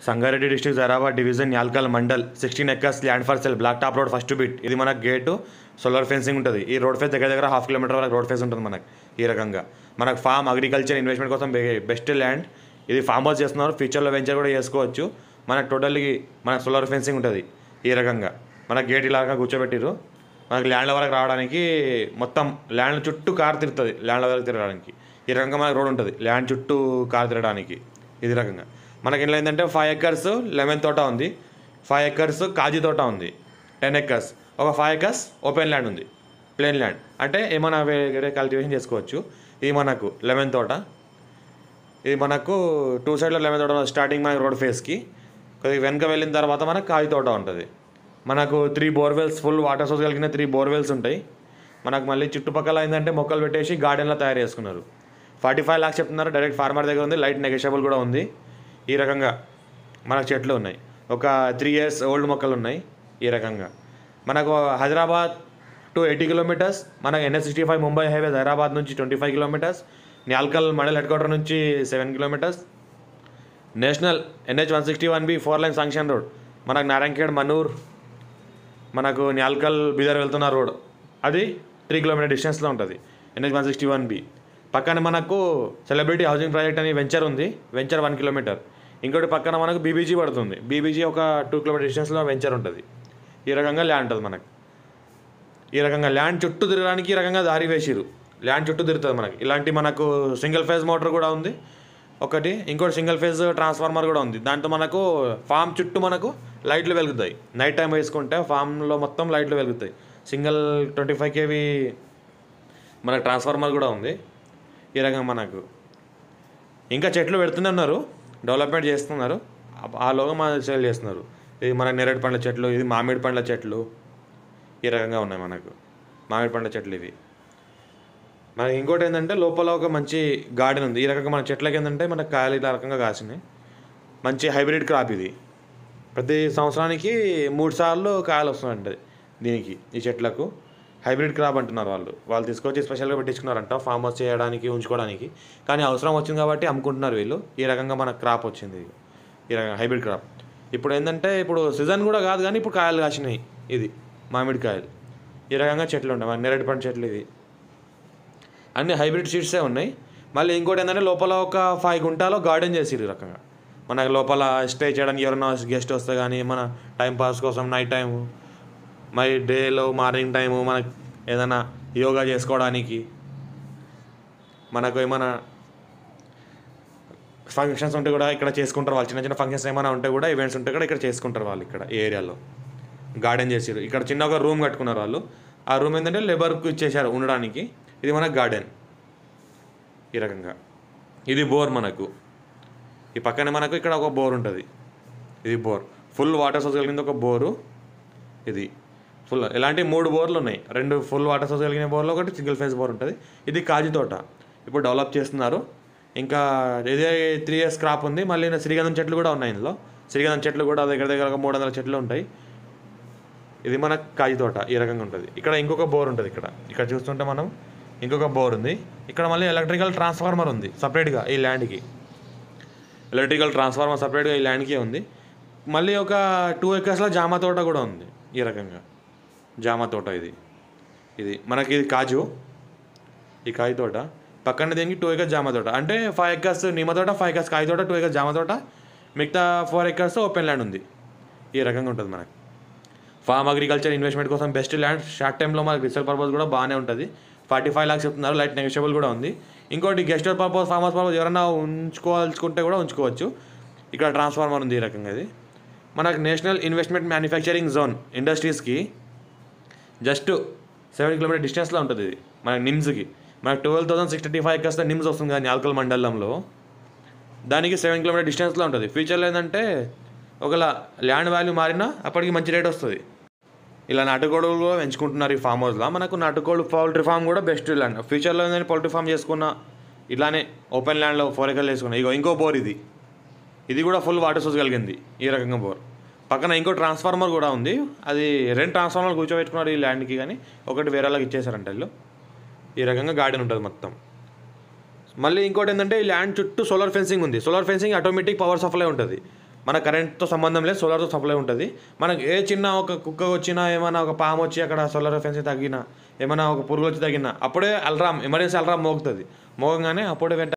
Sangareddy district Zaheerabad division Yalkal mandal 16 acres land for sale black top road first bit. ఇది మనకు gate solar fencing ఉంటుంది. ఈ road face దగ్గర ½ kilometre వరకు రోడ్ ఫేస్ ఉంటుంది మనకు. ఈ రకంగా మనకు ఫామ్ అగ్రికల్చర్ ఇన్వెస్ట్మెంట్ కోసం బెస్ట్ ల్యాండ్. ఇది ఫామ్ హౌస్ చేస్తున్నారు, ఫ్యూచర్లో వెంచర్ కూడా చేసుకోవచ్చు. మనకు టోటల్లీ మనకు సోలార్ ఫెన్సింగ్ ఉంటుంది. ఈ రకంగా మనకు గేట్ ఇలాగా కూర్చోబెట్టిరు. మనకు ల్యాండ్ల వరకు రావడానికి మొత్తం ల్యాండ్ చుట్టూ కార్ తిరుగుతుంది. ల్యాండ్ల వరకు తిరగడానికి ఈ రకంగా మనకు రోడ్ ఉంటుంది. ల్యాండ్ చుట్టూ కార్ తిరగడానికి ఇది రకంగా మనకి ఇంట్లో ఏంటంటే 5 ఎకర్స్ లెమన్ తోట ఉంది, 5 ఎకర్స్ కాజీ తోట ఉంది, 10 ఎకర్స్ ఒక 5 ఎకర్స్ ఓపెన్ ల్యాండ్ ఉంది, ప్లేన్ ల్యాండ్ అంటే ఏమైనా వేరే కల్టివేషన్ చేసుకోవచ్చు. ఇది మనకు లెమన్ తోట. ఇది మనకు 2 సైడ్లో లెమన్ తోట స్టార్టింగ్ మనకు రోడ్ ఫేస్కి. కొద్దిగా వెనక వెళ్ళిన తర్వాత మనకు కాజీ తోట ఉంటుంది. మనకు 3 బోర్వెల్స్ ఫుల్ వాటర్ సోర్స్ కలిగిన 3 బోర్వెల్స్ ఉంటాయి. మనకు మళ్ళీ చుట్టుపక్కల ఏంటంటే మొక్కలు పెట్టేసి గార్డెన్లో తయారు చేసుకున్నారు. 45 lakhs చెప్తున్నారు. డైరెక్ట్ ఫార్మర్ దగ్గర ఉంది. లైట్ నెగోషియబుల్ కూడా ఉంది. ఈ రకంగా మనకు చెట్లు ఉన్నాయి. ఒక 3 years ఓల్డ్ మొక్కలు ఉన్నాయి. ఈ రకంగా మనకు హైదరాబాద్ టు 80 kilometers, మనకు NH65 ముంబై హైవే హైదరాబాద్ నుంచి 25 kilometers, Nyalkal mandal head quarter నుంచి 7 kilometers, national NH161B 4 lane sanction road మనకు నారాయణఖేడ్ మనూర్ మనకు న్యాల్కల్ బీదర్ వెళ్తున్న రోడ్ అది 3 kilometer డిస్టెన్స్లో ఉంటుంది. NH161B పక్కన మనకు సెలబ్రిటీ హౌసింగ్ ప్రాజెక్ట్ అని వెంచర్ ఉంది. Venture 1 kilometer. ఇంకోటి పక్కన మనకు BBG పడుతుంది. BBG ఒక 2 kilometer డిస్టెన్స్లో వెంచర్ ఉంటుంది. ఈ రకంగా ల్యాండ్ ఉంటుంది మనకు. ఈ రకంగా ల్యాండ్ చుట్టూ తిరగడానికి ఈ రకంగా దారి వేసిరు. ల్యాండ్ చుట్టూ తిరుగుతుంది మనకి. ఇలాంటి మనకు సింగిల్ ఫేజ్ మోటార్ కూడా ఉంది ఒకటి. ఇంకోటి సింగిల్ ఫేజ్ ట్రాన్స్ఫార్మర్ కూడా ఉంది. దాంట్లో మనకు ఫామ్ చుట్టూ మనకు లైట్లు వెలుగుతాయి. నైట్ టైం వేసుకుంటే ఫామ్లో మొత్తం లైట్లు వెలుగుతాయి. సింగిల్ 25 kV మనకు ట్రాన్స్ఫార్మర్ కూడా ఉంది. ఈ రకంగా మనకు ఇంకా చెట్లు పెడుతూనే ఉన్నారు, డెవలప్మెంట్ చేస్తున్నారు. ఆలోగా మన సేల్ చేస్తున్నారు. ఇది మన నేరేడు పండ్ల చెట్లు, ఇది మామిడి పండ్ల చెట్లు. ఈ రకంగా ఉన్నాయి మనకు మామిడి పండ్ల చెట్లు ఇవి. మనకి ఇంకోటి ఏంటంటే లోపల ఒక మంచి గార్డెన్ ఉంది. ఈ రకంగా మన చెట్లకి ఏంటంటే మనకు కాయలు ఇలా రకంగా కాసినాయి. మంచి హైబ్రిడ్ క్రాప్ ఇది. ప్రతి సంవత్సరానికి 3 సార్లు కాయలు వస్తున్నాయంట దీనికి. ఈ చెట్లకు హైబ్రిడ్ క్రాప్ అంటున్నారు వాళ్ళు తీసుకొచ్చి స్పెషల్గా పెట్టించుకున్నారంట ఫామ్ హౌస్ చేయడానికి ఉంచుకోవడానికి. కానీ అవసరం వచ్చింది కాబట్టి అమ్ముకుంటున్నారు వీళ్ళు. ఈ రకంగా మనకు క్రాప్ వచ్చింది. ఈ రకంగా హైబ్రిడ్ క్రాప్. ఇప్పుడు ఏంటంటే ఇప్పుడు సీజన్ కూడా కాదు కానీ ఇప్పుడు కాయలు కాసినాయి. ఇది మామిడి కాయలు. ఈ రకంగా చెట్లు ఉన్నాయి. మన నేరేడు పండు చెట్లు ఇవి అన్ని హైబ్రిడ్ సీడ్సే ఉన్నాయి. మళ్ళీ ఇంకోటి ఏంటంటే లోపల ఒక 5 గుంటాలో గార్డెన్ చేసిరు. ఈ రకంగా మనకు లోపల స్టే చేయడానికి ఎవరైనా గెస్ట్ వస్తే కానీ మన టైంపాస్ కోసం నైట్ టైము మరి డేలో మార్నింగ్ టైము మనకు ఏదైనా యోగా చేసుకోవడానికి మనకు ఏమైనా ఫంక్షన్స్ ఉంటే కూడా ఇక్కడ చేసుకుంటారు వాళ్ళు. చిన్న చిన్న ఫంక్షన్స్ ఏమైనా ఉంటే కూడా ఈవెంట్స్ ఉంటే కూడా ఇక్కడ చేసుకుంటారు వాళ్ళు. ఇక్కడ ఈ ఏరియాలో గార్డెన్ చేసారు. ఇక్కడ చిన్న ఒక రూమ్ కట్టుకున్నారు వాళ్ళు. ఆ రూమ్ ఏంటంటే లేబర్కి ఇచ్చేసారు ఉండడానికి. ఇది మనకు గార్డెన్. ఈ రకంగా ఇది బోర్ మనకు. ఈ పక్కనే మనకు ఇక్కడ ఒక బోర్ ఉంటుంది. ఇది బోర్ ఫుల్ వాటర్ సోర్స్ కలిగింది ఒక బోరు. ఇది ఫుల్ ఇలాంటి 3 బోర్లు ఉన్నాయి. 2 ఫుల్ వాటర్ సోర్స్ కలిగిన బోర్లో ఒకటి సింగిల్ ఫేజ్ బోర్ ఉంటుంది. ఇది కాజీ తోట ఇప్పుడు డెవలప్ చేస్తున్నారు. ఇంకా ఇదే 3 years క్రాప్ ఉంది. మళ్ళీ శ్రీగంధం చెట్లు కూడా ఉన్నాయి ఇందులో. శ్రీగంధం చెట్లు కూడా దగ్గర దగ్గర 300 చెట్లు ఉంటాయి. ఇది మన కాజీ తోట. ఈ రకంగా ఉంటుంది. ఇక్కడ ఇంకొక బోర్ ఉంటుంది. ఇక్కడ చూస్తుంటే మనం ఇంకొక బోర్ ఉంది. ఇక్కడ మళ్ళీ ఎలక్ట్రికల్ ట్రాన్స్ఫార్మర్ ఉంది సపరేట్గా ఈ ల్యాండ్కి. ఎలక్ట్రికల్ ట్రాన్స్ఫార్మర్ సపరేట్గా ఈ ల్యాండ్కి ఉంది. మళ్ళీ ఒక 2 acres జామ తోట కూడా ఉంది. ఈ రకంగా జామ తోట ఇది మనకి ఇది కాజు. ఈ కాయ తోట పక్కన దీనికి 2 acres జామ తోట. అంటే 5 acres నిమ్మ తోట, 5 acres కాయ తోట, 2 acres జామ తోట, మిగతా 4 acres ఓపెన్ ల్యాండ్ ఉంది. ఈ రకంగా ఉంటుంది మనకి. ఫామ్ అగ్రికల్చర్ ఇన్వెస్ట్మెంట్ కోసం బెస్ట్ ల్యాండ్. షార్ట్ టైంలో మనకి రీసేల్ పర్పస్ కూడా బాగానే ఉంటుంది. 45 lakhs చెప్తున్నారు. లైట్ నెగోషియబుల్ కూడా ఉంది. ఇంకోటి guest purpose, farm house purpose ఎవరైనా ఉంచుకోవాల్సుకుంటే కూడా ఉంచుకోవచ్చు. ఇక్కడ ట్రాన్స్ఫార్మర్ ఉంది. ఈ రకంగా ఇది మనకు నేషనల్ ఇన్వెస్ట్మెంట్ మ్యానుఫ్యాక్చరింగ్ జోన్ ఇండస్ట్రీస్కి జస్ట్ 7 kilometer డిస్టెన్స్లో ఉంటుంది. ఇది మనకి నిమ్స్కి మనకు 12,635 acres నిమ్స్ వస్తుంది కానీ న్యాల్కల్ మండలంలో. దానికి 7 kilometer డిస్టెన్స్లో ఉంటుంది. ఫ్యూచర్లో ఏంటంటే ఒకవేళ ల్యాండ్ వాల్యూ మారినా అప్పటికి మంచి రేట్ వస్తుంది. ఇలా నాటుకోళ్ళు కూడా పెంచుకుంటున్నారు ఈ ఫామ్ హౌస్లో. మనకు నాటుకోళ్ళు పౌల్ట్రీ ఫామ్ కూడా బెస్ట్ ల్యాండ్. ఫ్యూచర్లో ఏంటంటే పౌల్ట్రీ ఫామ్ చేసుకున్న ఇలానే ఓపెన్ ల్యాండ్లో 4 acres చేసుకున్నా. ఇంకో బోర్ ఇది కూడా ఫుల్ వాటర్ సోర్స్ కలిగింది. ఈ రకంగా బోర్ పక్కన ఇంకో ట్రాన్స్ఫార్మర్ కూడా ఉంది. అది 2 ట్రాన్స్ఫార్మర్లు కూర్చోబెట్టుకున్నారు ఈ ల్యాండ్కి. కానీ ఒకటి వేరేలాగా ఇచ్చేసారంట వీళ్ళు. ఈ రకంగా గార్డెన్ ఉంటుంది మొత్తం. మళ్ళీ ఇంకోటి ఏంటంటే ఈ ల్యాండ్ చుట్టూ సోలార్ ఫెన్సింగ్ ఉంది. Solar fencing automatic power supply ఉంటుంది. మన కరెంట్తో సంబంధం లేదు, సోలార్తో సప్లై ఉంటుంది. మనకు ఏ చిన్న ఒక కుక్క వచ్చినా, ఏమైనా ఒక పాము వచ్చి అక్కడ సోలార్ ఫెన్స్ తగ్గినా, ఏమైనా ఒక పురుగు వచ్చి తగ్గినా అప్పుడే ఎమర్జెన్సీ అల్రామ్ మోగుతుంది. మోగంగానే అప్పుడే